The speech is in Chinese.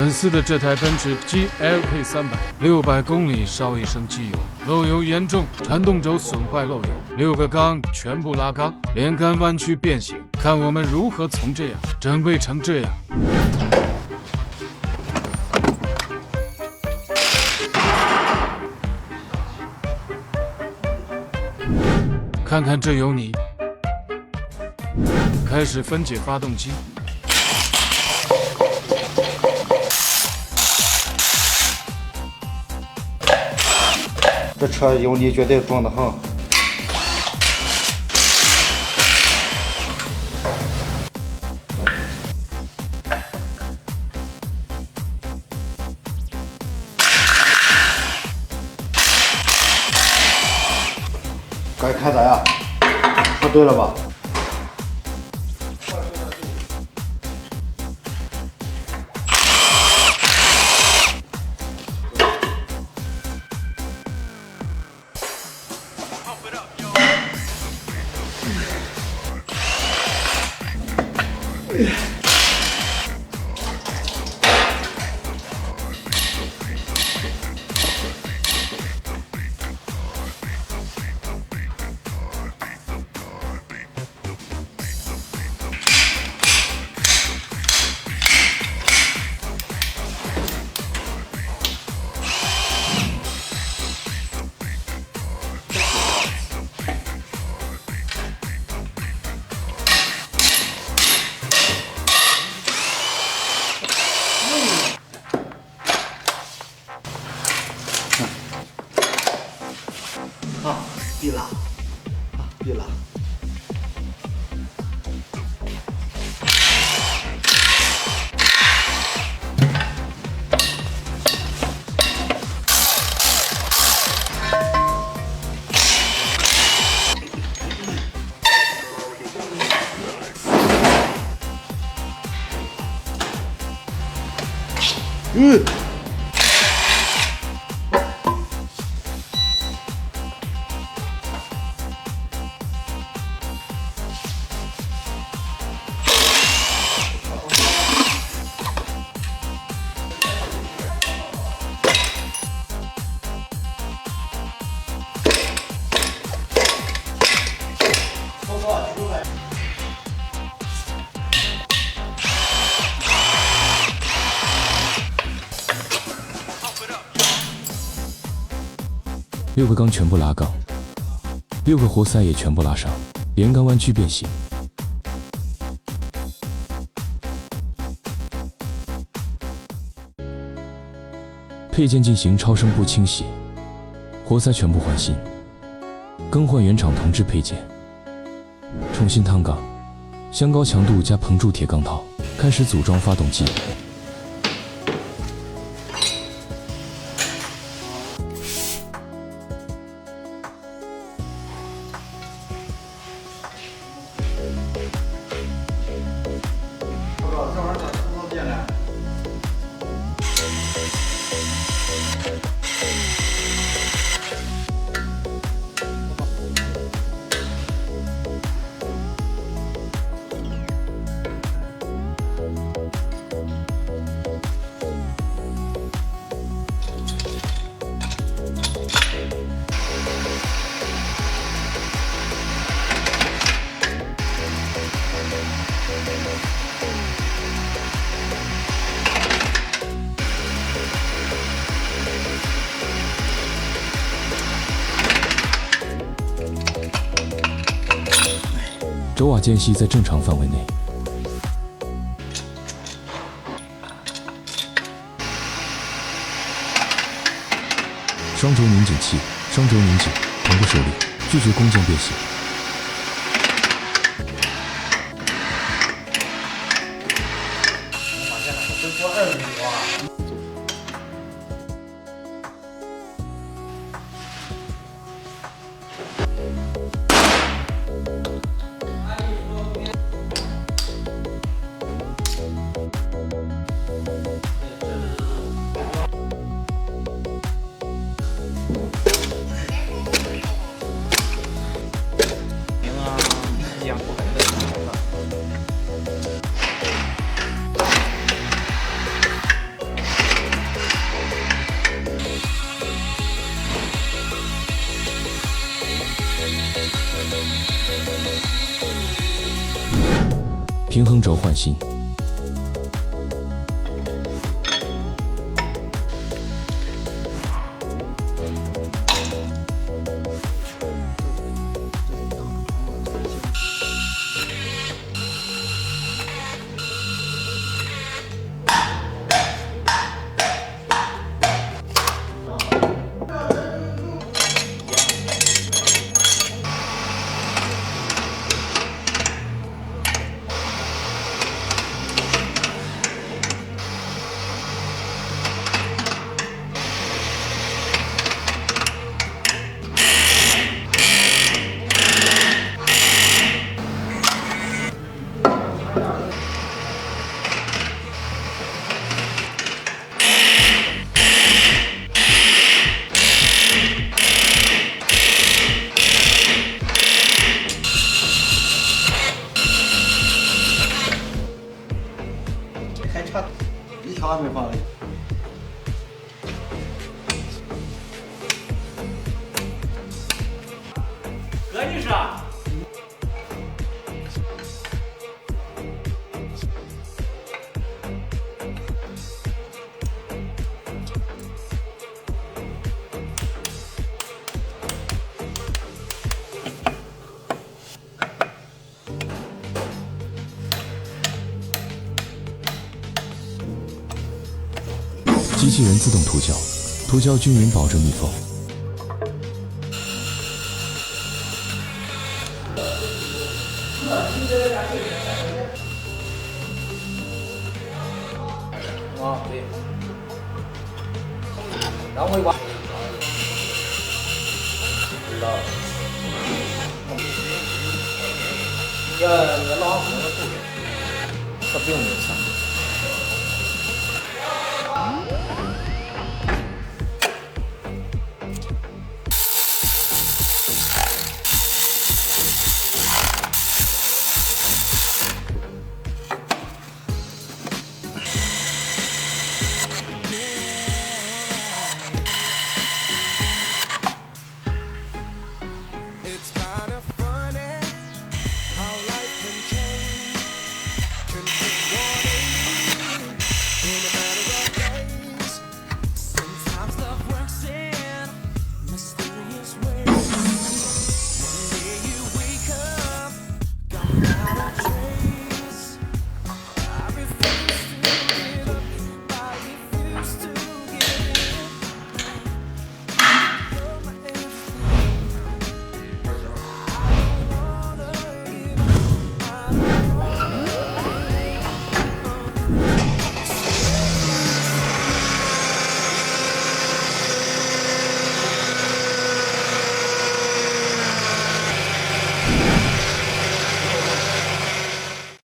本司的这台奔驰 GLK300，600公里烧一升机油，漏油严重，传动轴损坏漏油，6个缸全部拉缸，连杆弯曲变形，看我们如何从这样整备成这样。看看这有你，开始分解发动机。这车油泥绝对重得很。该开咋样？说对了吧？闭了，闭了。6个缸全部拉缸，6个活塞也全部拉上，连杆弯曲变形。配件进行超声波清洗，活塞全部换新，更换原厂铜制配件，重新烫缸，镶高强度加膨铸铁钢套，开始组装发动机。轴瓦间隙在正常范围内。双轴拧紧器，双轴拧紧，同步受力，拒绝弓箭变形。平衡轴换新。开叉，一条还没放里。何女士，机器人自动涂胶，涂胶均匀，保证密封。啊，对，然后一把，知道了。你老公的故事，他并没有想。Used to